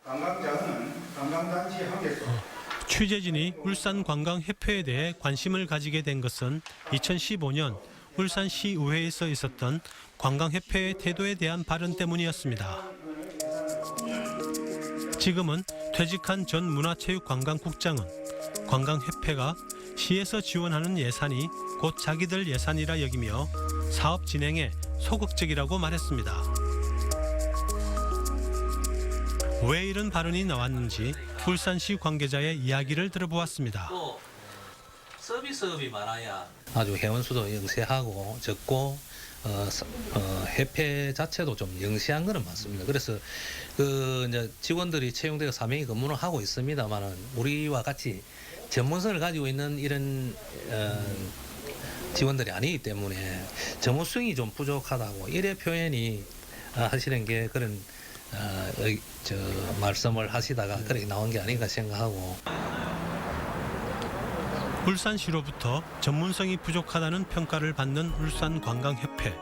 관광자는 관광단지 한계소. 취재진이 울산관광협회에 대해 관심을 가지게 된 것은 2015년 울산시의회에서 있었던 관광협회의 태도에 대한 발언 때문이었습니다. 지금은 퇴직한 전 문화체육관광국장은 관광협회가 시에서 지원하는 예산이 곧 자기들 예산이라 여기며 사업 진행에 소극적이라고 말했습니다. 왜 이런 발언이 나왔는지 울산시 관계자의 이야기를 들어보았습니다. 또 서비스업이 많아야 아주 회원수도 영세하고 적고 협회 자체도 좀 영세한 거는 맞습니다. 그래서 이제 직원들이 채용되어 사명이 근무를 하고 있습니다만은 우리와 같이 전문성을 가지고 있는 이런 직원들이 아니기 때문에 전문성이 좀 부족하다고 이래 표현이 하시는 게 그런 말씀을 하시다가 그렇게 나온 게 아닌가 생각하고. 울산시로부터 전문성이 부족하다는 평가를 받는 울산관광협회.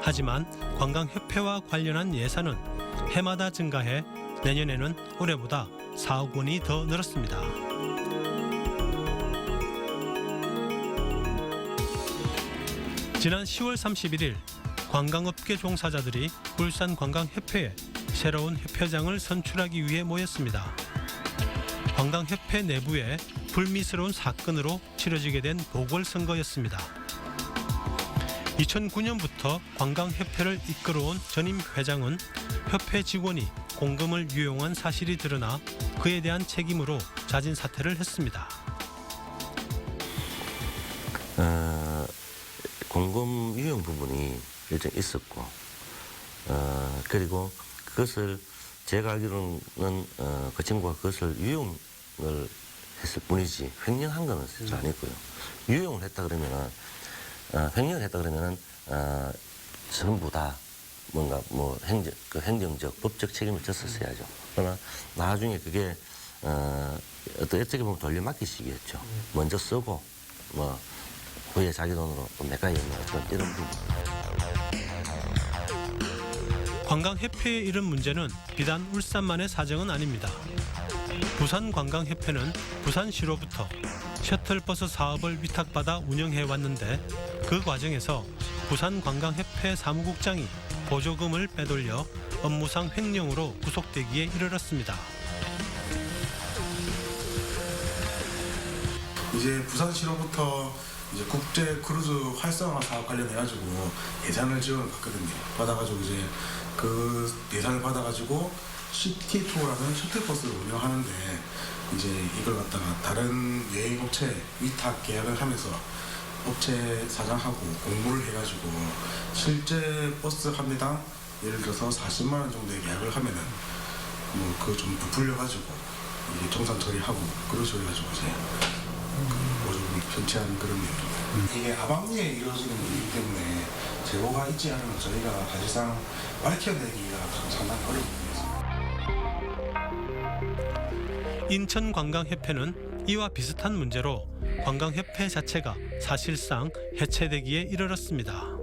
하지만 관광협회와 관련한 예산은 해마다 증가해 내년에는 올해보다 4억 원이 더 늘었습니다. 지난 10월 31일 관광업계 종사자들이 울산관광협회에 새로운 협회장을 선출하기 위해 모였습니다. 관광협회 내부에 불미스러운 사건으로 치러지게 된 보궐선거였습니다. 2009년부터 관광협회를 이끌어온 전임 회장은 협회 직원이 공금을 유용한 사실이 드러나 그에 대한 책임으로 자진 사퇴를 했습니다. 공금 유용 부분이 일정 있었고, 그리고 그것을 제가 알기로는 그 친구가 그것을 유용을 했을 뿐이지 횡령한 거는 사실 아니고요. 유용을 했다 그러면은 횡령을 했다 그러면은 전부 다 뭔가 뭐 행정적 법적 책임을 졌었어야죠. 그러나 나중에 그게 어떻게 보면 돌려막기식이었죠. 먼저 쓰고 뭐 후에 자기 돈으로 메꿔있는 어떤 이런 부분. 관광협회의 이런 문제는 비단 울산만의 사정은 아닙니다. 부산관광협회는 부산시로부터 셔틀버스 사업을 위탁받아 운영해왔는데 그 과정에서 부산관광협회 사무국장이 보조금을 빼돌려 업무상 횡령으로 구속되기에 이르렀습니다. 이제 부산시로부터 이제 국제 크루즈 활성화 사업 관련해가지고 예산을 지원을 받거든요. 받아가지고 이제 그 예산을 받아가지고 시티투어라는 셔틀버스를 운영하는데 이제 이걸 갖다가 다른 여행업체 위탁 계약을 하면서 업체 사장하고 공모를 해가지고 실제 버스 한 대당 예를 들어서 40만 원 정도의 계약을 하면은 뭐 그거 좀 부풀려가지고 이게 정산 처리하고 그런 식으로 해가지고 이제 보조금 편취하는 그런 내용. 이게 아방리에 이루어지는 일이기 때문에 제보가 있지 않으면 저희가 사실상 밝혀내기가 상당히 어려운 부분이죠. 인천관광협회는 이와 비슷한 문제로 관광협회 자체가 사실상 해체되기에 이르렀습니다.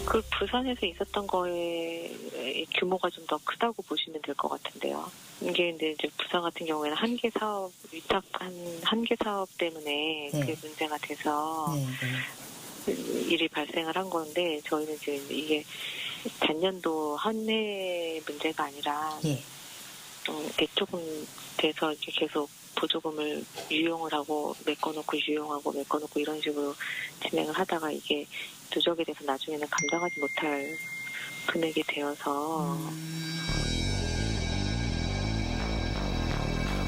그 부산에서 있었던 거의 규모가 좀 더 크다고 보시면 될 것 같은데요. 이게 이제 부산 같은 경우에는 한계 사업 위탁한 한계 사업 때문에 그게 문제가 돼서 일이 발생을 한 건데 저희는 지금 이게 단년도 한 해 문제가 아니라 이렇게 조금 돼서 이렇게 계속 보조금을 유용을 하고 메꿔놓고 유용하고 메꿔놓고 이런 식으로 진행을 하다가 이게 누적이 돼서 나중에는 감당하지 못할 금액이 되어서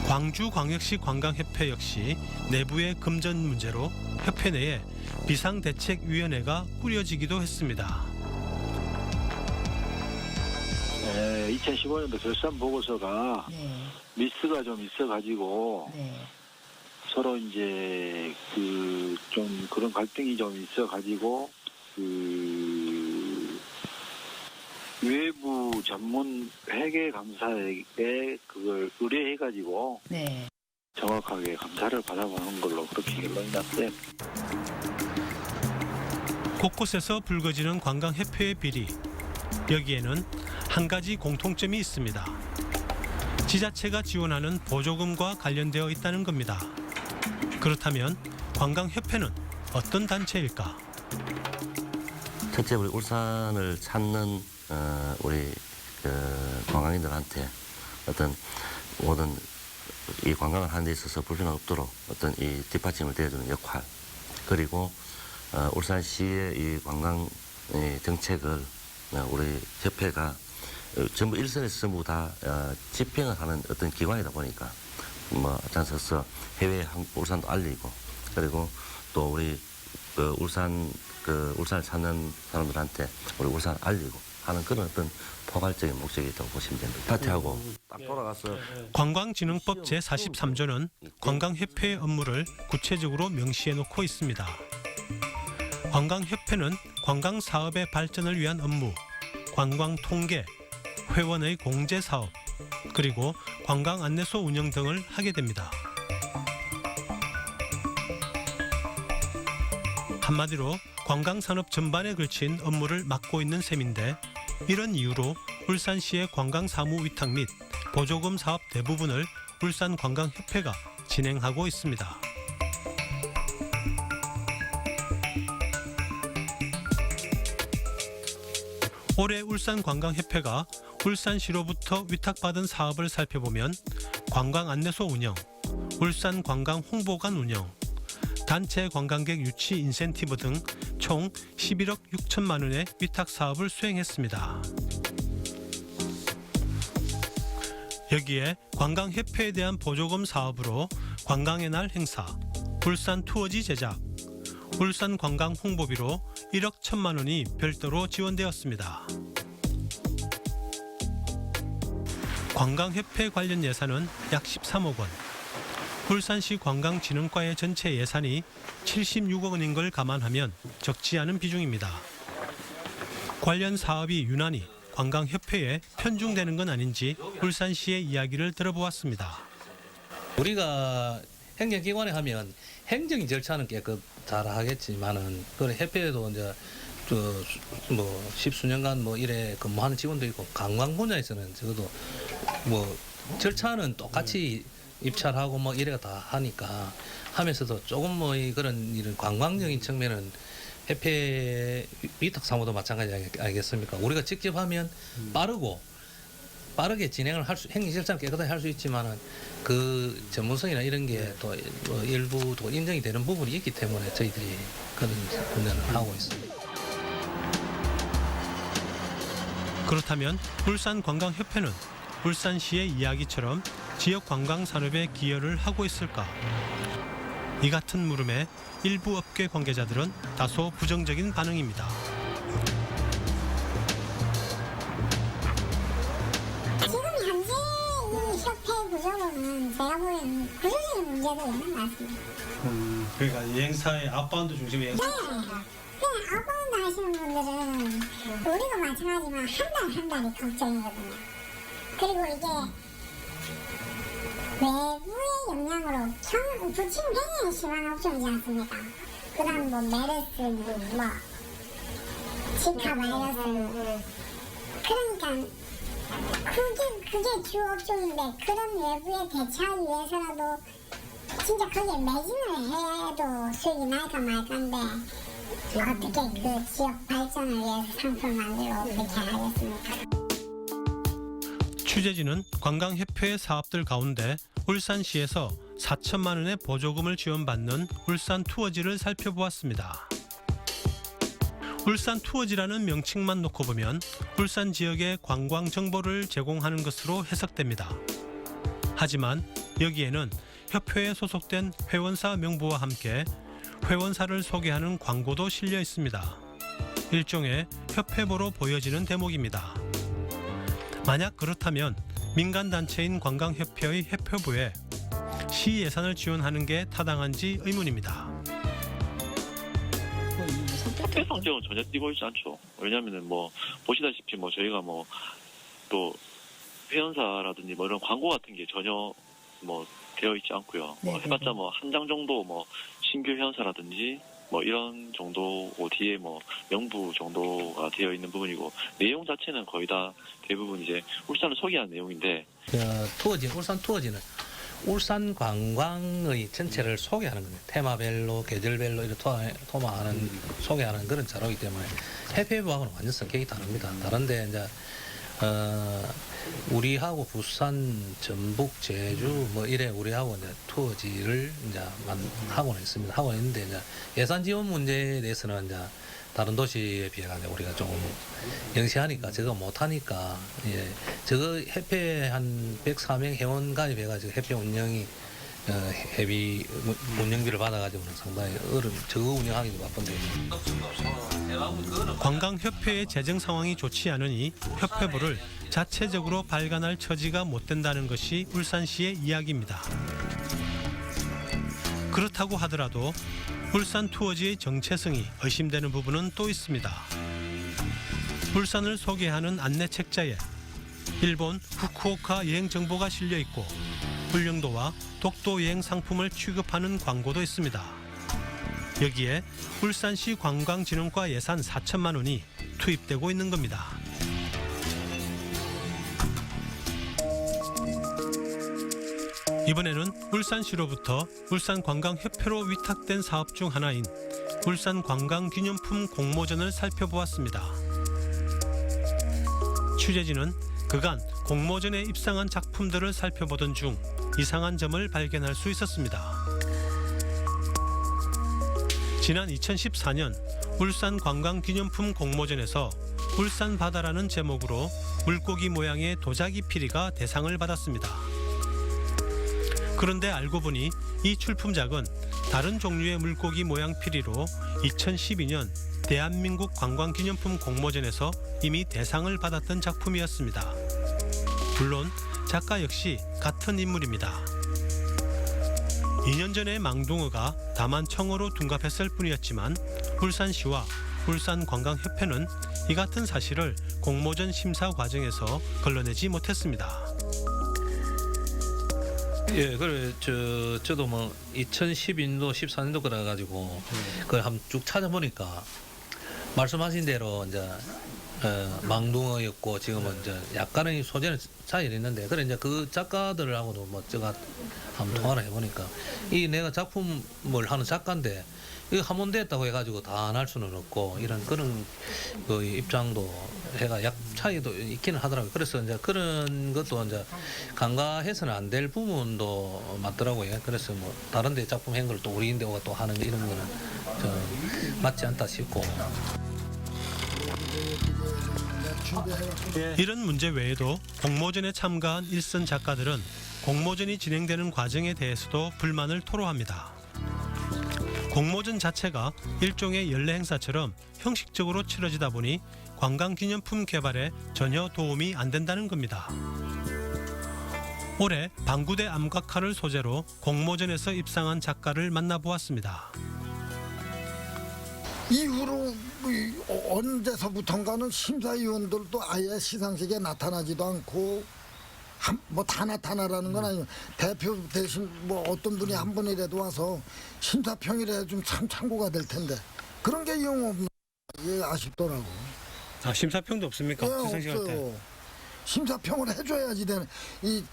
광주광역시 관광협회 역시 내부의 금전 문제로 협회 내에 비상대책위원회가 꾸려지기도 했습니다. 2015년도 결산 보고서가 미스가 좀 있어가지고 서로 이제 좀 그런 갈등이 좀 있어가지고 외부 전문 회계 감사에게 그걸 의뢰해가지고 정확하게 감사를 받아보는 걸로 그렇게 결론이 났어요. 곳곳에서 불거지는 관광협회의 비리. 여기에는 한 가지 공통점이 있습니다. 지자체가 지원하는 보조금과 관련되어 있다는 겁니다. 그렇다면 관광협회는 어떤 단체일까? 첫째, 우리 울산을 찾는 우리 관광인들한테 어떤 모든 이 관광을 하는 데 있어서 불편함 없도록 어떤 이 뒷받침을 대해주는 역할, 그리고 울산시의 이 관광 정책을 우리 협회가 전부 일선에서 전부 다 집행을 하는 어떤 기관이다 보니까 뭐 앞장서서 해외 울산도 알리고, 그리고 또 우리 울산을 찾는 사람들한테 우리 울산을 알리고 하는 그런 어떤 포괄적인 목적이 있다고 보시면 됩니다. 파티하고 딱 돌아가서 관광진흥법 제43조는 관광협회의 업무를 구체적으로 명시해 놓고 있습니다. 관광협회는 관광사업의 발전을 위한 업무, 관광통계, 회원의 공제사업, 그리고 관광안내소 운영 등을 하게 됩니다. 한마디로 관광산업 전반에 걸친 업무를 맡고 있는 셈인데, 이런 이유로 울산시의 관광사무 위탁 및 보조금 사업 대부분을 울산관광협회가 진행하고 있습니다. 올해 울산관광협회가 울산시로부터 위탁받은 사업을 살펴보면 관광안내소 운영, 울산관광 홍보관 운영, 단체 관광객 유치 인센티브 등 총 11억 6천만 원의 위탁 사업을 수행했습니다. 여기에 관광협회에 대한 보조금 사업으로 관광의 날 행사, 울산 투어지 제작, 울산 관광 홍보비로 1억 1천만 원이 별도로 지원되었습니다. 관광협회 관련 예산은 약 13억 원. 울산시 관광진흥과의 전체 예산이 76억 원인 걸 감안하면 적지 않은 비중입니다. 관련 사업이 유난히 관광협회에 편중되는 건 아닌지 울산시의 이야기를 들어보았습니다. 우리가 행정기관에 하면 행정이 절차는 깨끗 잘 하겠지만은 그 협회에도 이제 뭐 십수년간 뭐 이래 근무하는 직원도 있고, 관광 분야에서는 적어도 뭐 절차는 똑같이 입찰하고 뭐 이래가 다 하니까 하면서도 조금 뭐 그런 이런 관광적인 측면은 협회 위탁 사무도 마찬가지 아니겠습니까? 우리가 직접 하면 빠르게 진행을 할 수, 행정 절차는 깨끗하게 할 수 있지만은 그 전문성이나 이런 게 또 일부 또 인정이 되는 부분이 있기 때문에 저희들이 그런 분야를 하고 있습니다. 그렇다면 울산관광협회는 울산시의 이야기처럼 지역 관광 산업에 기여를 하고 있을까? 이 같은 물음에 일부 업계 관계자들은 다소 부정적인 반응입니다. 지금 현재 이 협회 구조로는 제가 보기에는 구조적인 문제도 있는 것 같습니다. 그러니까 여행사의 아웃바운드 중심의 여행사. 네, 아웃바운드 하시는 분들은 우리도 마찬가지지만 한 달이 걱정이거든요. 그리고 이게 외부의 영향으로 부침 굉장히 심한 업종이지 않습니까? 그 다음 뭐 메르스, 뭐 지카 바이러스. 그러니까 그게 주 업종인데 그런 외부에 대처하기 위해서라도 진짜 거기에 매진을 해도 수익이 날까 말까인데 어떻게 그 지역 발전을 위해서 상품을 만들어 그렇게 하겠습니까? 취재진은 관광협회의 사업들 가운데 울산시에서 4천만 원의 보조금을 지원받는 울산 투어지를 살펴보았습니다. 울산 투어지라는 명칭만 놓고 보면 울산 지역의 관광 정보를 제공하는 것으로 해석됩니다. 하지만 여기에는 협회에 소속된 회원사 명부와 함께 회원사를 소개하는 광고도 실려 있습니다. 일종의 협회보로 보여지는 대목입니다. 만약 그렇다면 민간단체인 관광협회의 협회부에 시 예산을 지원하는 게 타당한지 의문입니다. 협회 성격은 전혀 띄고 있지 않죠. 왜냐하면 뭐 보시다시피 뭐 저희가 뭐 또 회원사라든지 뭐 이런 광고 같은 게 전혀 뭐 되어 있지 않고요. 뭐 해봤자 뭐 한 장 정도 뭐 신규 회원사라든지 뭐 이런 정도고 뒤에 뭐 명부 정도가 되어 있는 부분이고 내용 자체는 거의 다 대부분 이제 울산을 소개한 내용인데 울산 투어지는 울산 관광의 전체를 소개하는 겁니다. 테마별로, 계절별로 이렇게 소개하는 그런 자료이기 때문에 해외부하고는 완전 성격이 다릅니다. 다른데 이제 우리하고 부산, 전북, 제주 뭐 이래 우리하고 이제 투어지를 이제 하고는 있습니다. 하고 있는데 이제 예산 지원 문제에 대해서는 이제 다른 도시에 비해 가지고 우리가 조금 영시하니까 저거 못하니까 예, 저거 해패 한 104명 회원 가입해 가지고 해패 운영이 회비 운영비를 받아가지고는 상당히 저거 운영하기도 바쁜데. 관광협회의 재정 상황이 좋지 않으니 협회부를 자체적으로 발간할 처지가 못 된다는 것이 울산시의 이야기입니다. 그렇다고 하더라도 울산 투어지의 정체성이 의심되는 부분은 또 있습니다. 울산을 소개하는 안내 책자에 일본 후쿠오카 여행 정보가 실려 있고 울릉도와 독도 여행 상품을 취급하는 광고도 있습니다. 여기에 울산시 관광진흥과 예산 4천만 원이 투입되고 있는 겁니다. 이번에는 울산시로부터 울산관광협회로 위탁된 사업 중 하나인 울산관광기념품 공모전을 살펴보았습니다. 취재진은 그간 공모전에 입상한 작품들을 살펴보던 중 이상한 점을 발견할 수 있었습니다. 지난 2014년 울산관광기념품 공모전에서 울산바다라는 제목으로 물고기 모양의 도자기 피리가 대상을 받았습니다. 그런데 알고 보니 이 출품작은 다른 종류의 물고기 모양 피리로 2012년 대한민국 관광기념품 공모전에서 이미 대상을 받았던 작품이었습니다. 물론 작가 역시 같은 인물입니다. 2년 전에 망둥어가 다만 청어로 둔갑했을 뿐이었지만 울산시와 울산관광협회는 이 같은 사실을 공모전 심사 과정에서 걸러내지 못했습니다. 예, 그래 저도 뭐 2012년도 14년도 그래 가지고 그걸 한번 쭉 찾아보니까 말씀하신 대로 이제 망둥어였고 지금은 이제 약간의 소재는 차이가 있는데 그래 이제 그 작가들하고도 뭐 제가 한번 통화를 해보니까 이 내가 작품을 하는 작가인데 이거 한 번 됐다고 해가지고 다 안 할 수는 없고 이런 그런 그 입장도 해가 약 차이도 있기는 하더라고요. 그래서 이제 그런 것도 이제 간과해서는 안 될 부분도 맞더라고요. 그래서 뭐 다른 데 작품 한 걸 또 우리인데가 또 하는 이런 거는 좀 맞지 않다 싶고. 이런 문제 외에도 공모전에 참가한 일선 작가들은 공모전이 진행되는 과정에 대해서도 불만을 토로합니다. 공모전 자체가 일종의 연례 행사처럼 형식적으로 치러지다 보니 관광기념품 개발에 전혀 도움이 안 된다는 겁니다. 올해 방구대 암각화를 소재로 공모전에서 입상한 작가를 만나보았습니다. 이후로 언제서부턴가는 심사위원들도 아예 시상식에 나타나지도 않고 뭐 다 나타나라는 건 아니고 대표 대신 뭐 어떤 분이 한 분이라도 와서 심사평이라 좀 참고가 될 텐데 그런 게 영 없는 게 아쉽더라고. 아, 심사평도 없습니까? 시상식 할 때. 심사평을 해줘야지 되는 이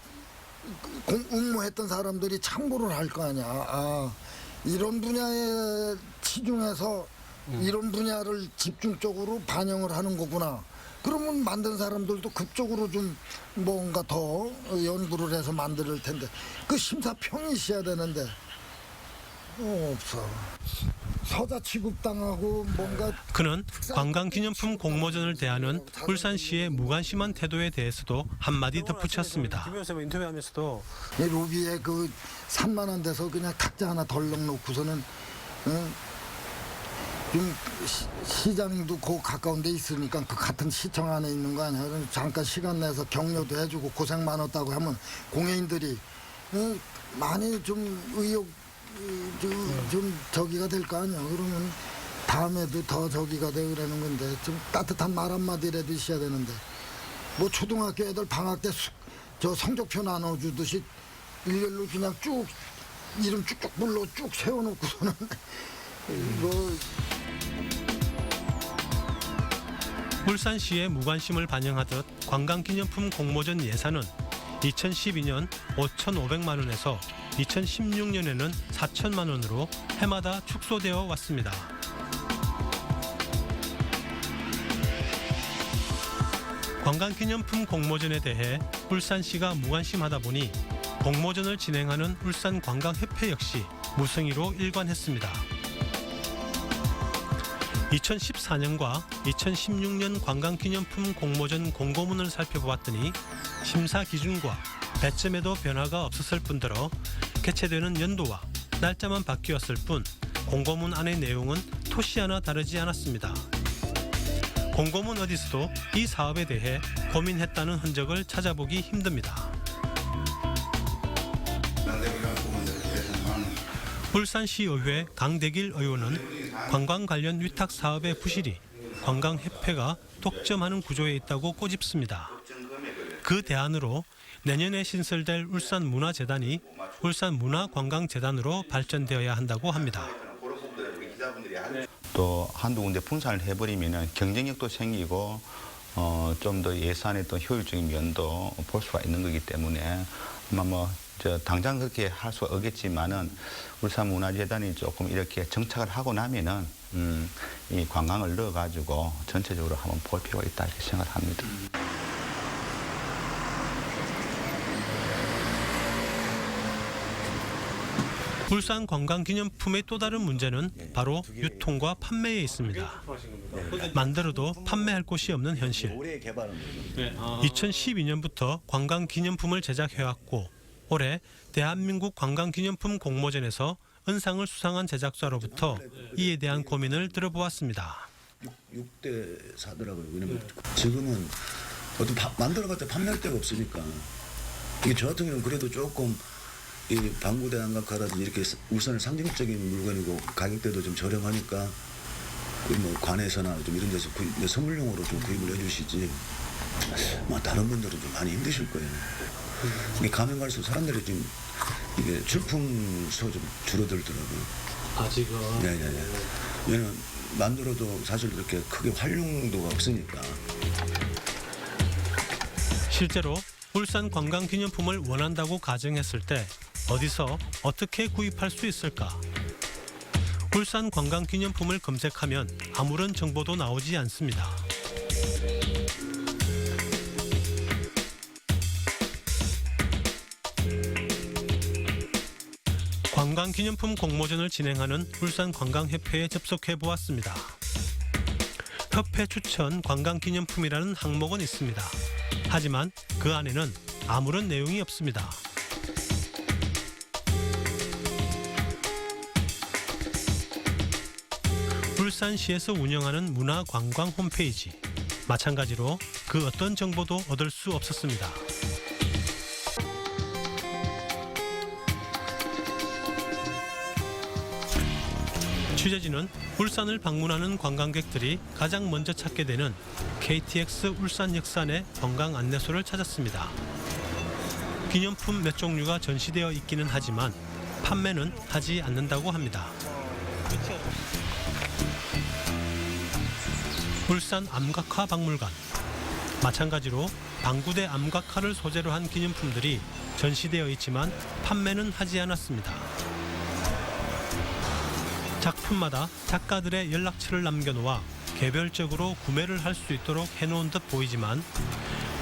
응모했던 사람들이 참고를 할 거 아니야. 아, 이런 분야에 치중해서 이런 분야를 집중적으로 반영을 하는 거구나. 그러면 만든 사람들도 그쪽으로 좀 뭔가 더 연구를 해서 만들 텐데 그 심사평이 있어야 되는데 없어. 서자 취급당하고 뭔가. 그는 관광기념품 공모전을 대하는 울산시의 무관심한 태도에 대해서도 한마디 덧붙였습니다. 김 교수님 인터뷰하면서도 이 로비에 그 산만한 데서 그냥 탁자 하나 덜렁 놓고서는 좀 시장도 그 가까운 데 있으니까 그 같은 시청 안에 있는 거 아니야. 잠깐 시간 내서 격려도 해주고 고생 많았다고 하면 공예인들이 많이 좀 의욕 좀 저기가 될 거 아니야. 그러면 다음에도 더 저기가 되고 그러는 건데 좀 따뜻한 말 한마디라도 있어야 되는데 뭐 초등학교 애들 방학 때 저 성적표 나눠주듯이 일렬로 그냥 쭉 이름 쭉쭉 불러 쭉 세워놓고서는 이거 울산시의 무관심을 반영하듯 관광기념품 공모전 예산은 2012년 5,500만 원에서 2016년에는 4천만 원으로 해마다 축소되어 왔습니다. 관광기념품 공모전에 대해 울산시가 무관심하다 보니 공모전을 진행하는 울산관광협회 역시 무승위로 일관했습니다. 2014년과 2016년 관광기념품 공모전 공고문을 살펴보았더니 심사 기준과 배점에도 변화가 없었을 뿐더러 개최되는 연도와 날짜만 바뀌었을 뿐 공고문 안의 내용은 토시 하나 다르지 않았습니다. 공고문 어디서도 이 사업에 대해 고민했다는 흔적을 찾아보기 힘듭니다. 울산시의회 강대길 의원은 관광 관련 위탁 사업의 부실이 관광협회가 독점하는 구조에 있다고 꼬집습니다. 그 대안으로 내년에 신설될 울산문화재단이 울산문화관광재단으로 발전되어야 한다고 합니다. 또 한두 군데 분산을 해버리면 경쟁력도 생기고 좀 더 예산의 또 효율적인 면도 볼 수가 있는 거기 때문에 아마 당장 그렇게 할 수 없겠지만은 울산문화재단이 조금 이렇게 정착을 하고 나면은 이 관광을 넣어가지고 전체적으로 한번 볼 필요가 있다 이렇게 생각을 합니다. 울산 관광기념품의 또 다른 문제는 바로 유통과 판매에 있습니다. 만들어도 판매할 곳이 없는 현실. 2012년부터 관광기념품을 제작해왔고 올해 대한민국 관광기념품 공모전에서 은상을 수상한 제작사로부터 이에 대한 고민을 들어보았습니다. 6대 사더라고요. 왜냐면 지금은 어떤 만들어봤자 판매할 데가 없으니까 이게 저 같은 경우는 그래도 조금 이 방구대 안각화라든지 이렇게 울산의 상징적인 물건이고 가격대도 좀 저렴하니까 뭐 관에서나 좀 이런 데서 선물용으로 좀 구입을 해주시지 다른 분들은 좀 많이 힘드실 거예요. 이게 가면 갈수록 사람들이 좀 이게 출품소 좀 줄어들더라고요. 지금? 네. 왜냐면 만들어도 사실 그렇게 크게 활용도가 없으니까. 실제로 울산 관광기념품을 원한다고 가정했을 때 어디서 어떻게 구입할 수 있을까? 울산 관광기념품을 검색하면 아무런 정보도 나오지 않습니다. 관광기념품 공모전을 진행하는 울산관광협회에 접속해 보았습니다. 협회 추천 관광기념품이라는 항목은 있습니다. 하지만 그 안에는 아무런 내용이 없습니다. 울산시에서 운영하는 문화관광 홈페이지. 마찬가지로 그 어떤 정보도 얻을 수 없었습니다. 취재진은 울산을 방문하는 관광객들이 가장 먼저 찾게 되는 KTX 울산역산의 관광 안내소를 찾았습니다. 기념품 몇 종류가 전시되어 있기는 하지만 판매는 하지 않는다고 합니다. 울산 암각화 박물관. 마찬가지로 방구대 암각화를 소재로 한 기념품들이 전시되어 있지만 판매는 하지 않았습니다. 작품마다 작가들의 연락처를 남겨놓아 개별적으로 구매를 할 수 있도록 해놓은 듯 보이지만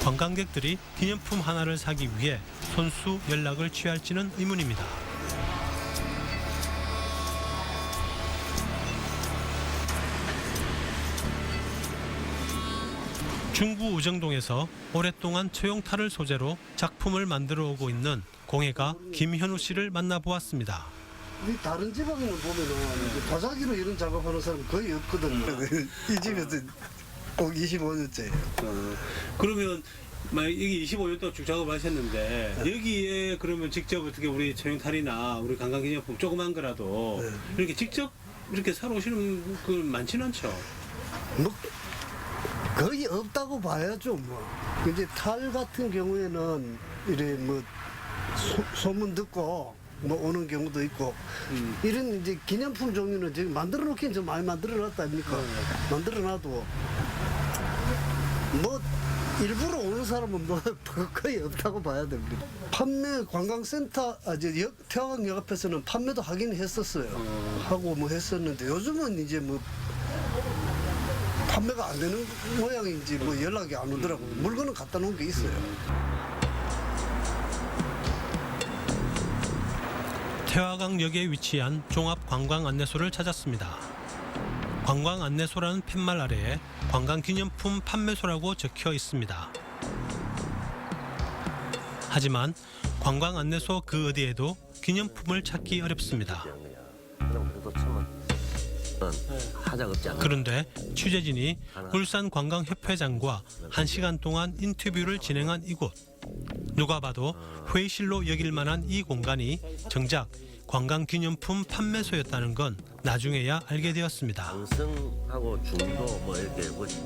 관광객들이 기념품 하나를 사기 위해 손수 연락을 취할지는 의문입니다. 중구 우정동에서 오랫동안 초용탈을 소재로 작품을 만들어 오고 있는 공예가 김현우 씨를 만나보았습니다. 다른 지방에는 보면은 도자기로 이런 작업하는 사람 거의 없거든요. 이 집에서 꼭 25년째예요. 그러면 만약 여기 25년 동안 쭉 작업을 하셨는데 여기에 그러면 직접 어떻게 우리 초용탈이나 우리 관광기념품 조그만 거라도 이렇게 직접 이렇게 사러 오시는 건 많지는 않죠? 뭐 거의 없다고 봐야죠. 뭐 이제 탈 같은 경우에는 이래 뭐 소문 듣고 뭐 오는 경우도 있고 이런 이제 기념품 종류는 지금 만들어 놓긴 좀 많이 만들어 놨다 아닙니까? 만들어 놔도 뭐 일부러 오는 사람은 뭐 거의 없다고 봐야 됩니다. 판매 관광센터 태화강 역 앞에서는 판매도 하긴 했었어요. 하고 뭐 했었는데 요즘은 이제 뭐 판매가 안 되는 모양인지 뭐 연락이 안 오더라고요. 물건은 갖다 놓은 게 있어요. 태화강역에 위치한 종합관광안내소를 찾았습니다. 관광안내소라는 팻말 아래에 관광기념품 판매소라고 적혀 있습니다. 하지만 관광안내소 그 어디에도 기념품을 찾기 어렵습니다. 그런데 취재진이 울산관광협회장과 1시간 동안 인터뷰를 진행한 이곳. 누가 봐도 회의실로 여길 만한 이 공간이 정작 관광기념품 판매소였다는 건 나중에야 알게 되었습니다. 강성하고 중도 뭐 이렇게 보시.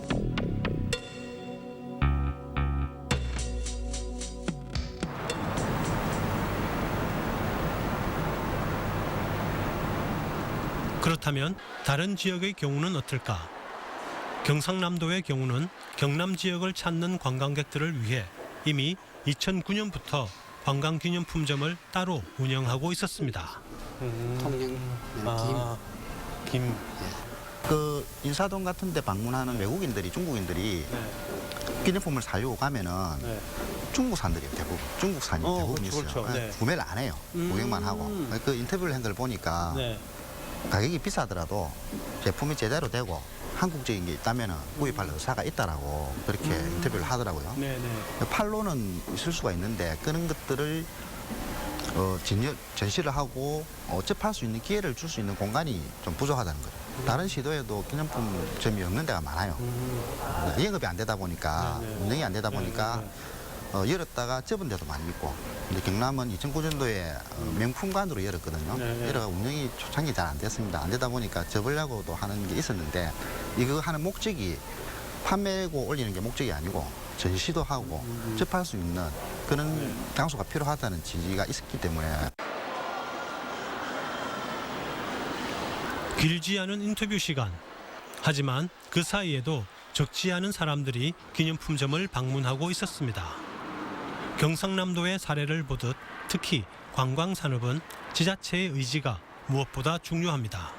그렇다면 다른 지역의 경우는 어떨까? 경상남도의 경우는 경남 지역을 찾는 관광객들을 위해 이미 2009년부터 관광기념품점을 따로 운영하고 있었습니다. 김. 그 인사동 같은 데 방문하는 외국인들이, 중국인들이 기념품을 사려고 가면은 중국산들이에요, 대부분. 중국산이 대부분 있어요. 그렇죠. 네. 구매를 안 해요. 구경만 하고. 그 인터뷰를 한 걸 보니까 가격이 비싸더라도 제품이 제대로 되고 한국적인 게 있다면 구입할 의사가 있다라고 그렇게 인터뷰를 하더라고요. 팔로는 있을 수가 있는데 그런 것들을 전시를 하고 접할 수 있는 기회를 줄 수 있는 공간이 좀 부족하다는 거예요. 다른 시도에도 기념품점이 없는 데가 많아요. 영업이 안 되다 보니까, 운영이 안 되다 보니까 열었다가 접은 데도 많이 있고, 근데 경남은 2009년도에 명품관으로 열었거든요. 열어가 운영이 초창기 잘 안 됐습니다. 안 되다 보니까 접으려고도 하는 게 있었는데 이거 하는 목적이 판매고 올리는 게 목적이 아니고 전시도 하고 접할 수 있는 그런 장소가 필요하다는 지지가 있었기 때문에. 길지 않은 인터뷰 시간. 하지만 그 사이에도 적지 않은 사람들이 기념품점을 방문하고 있었습니다. 경상남도의 사례를 보듯 특히 관광산업은 지자체의 의지가 무엇보다 중요합니다.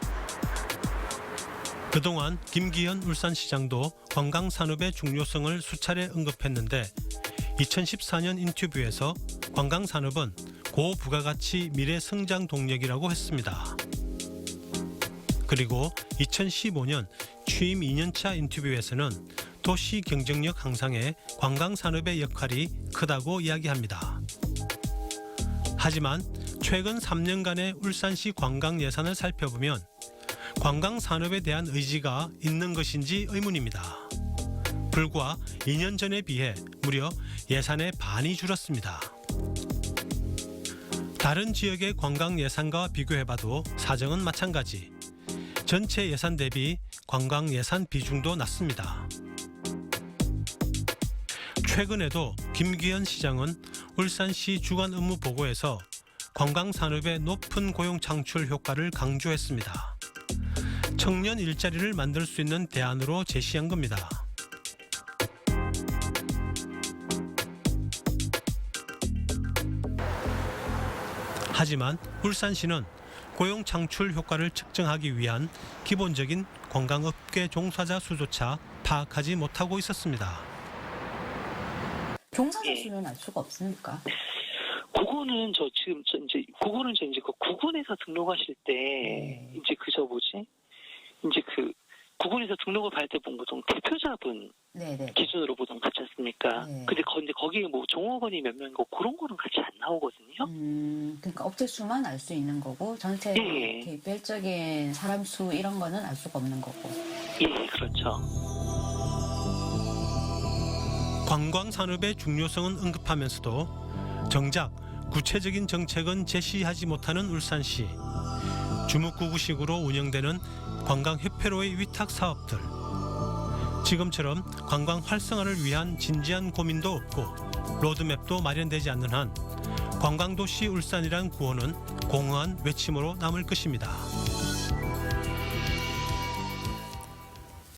그동안 김기현 울산시장도 관광산업의 중요성을 수차례 언급했는데 2014년 인터뷰에서 관광산업은 고부가가치 미래 성장 동력이라고 했습니다. 그리고 2015년 취임 2년차 인터뷰에서는 도시 경쟁력 향상에 관광산업의 역할이 크다고 이야기합니다. 하지만 최근 3년간의 울산시 관광 예산을 살펴보면 관광산업에 대한 의지가 있는 것인지 의문입니다. 불과 2년 전에 비해 무려 예산의 반이 줄었습니다. 다른 지역의 관광 예산과 비교해봐도 사정은 마찬가지. 전체 예산 대비 관광 예산 비중도 낮습니다. 최근에도 김기현 시장은 울산시 주간 업무 보고에서 관광산업의 높은 고용 창출 효과를 강조했습니다. 청년 일자리를 만들 수 있는 대안으로 제시한 겁니다. 하지만 울산시는 고용 창출 효과를 측정하기 위한 기본적인 관광업계 종사자 수조차 파악하지 못하고 있었습니다. 종사자 수는 알 수가 없습니까? 그거는 저 이제 그 구군에서 등록하실 때 이제 이제 그 구군에서 등록을 받을 때 보통 대표자분 기준으로 보통 같지 않습니까? 근데 거기에 뭐 종업원이 몇 명이고 그런 거는 같이 안 나오거든요. 그러니까 업체 수만 알 수 있는 거고 전체 개별적인 사람 수 이런 거는 알 수가 없는 거고. 예, 그렇죠. 관광산업의 중요성은 언급하면서도 정작 구체적인 정책은 제시하지 못하는 울산시. 주묵구구식으로 운영되는 관광협회로의 위탁 사업들. 지금처럼 관광 활성화를 위한 진지한 고민도 없고 로드맵도 마련되지 않는 한 관광도시 울산이란 구호는 공허한 외침으로 남을 것입니다.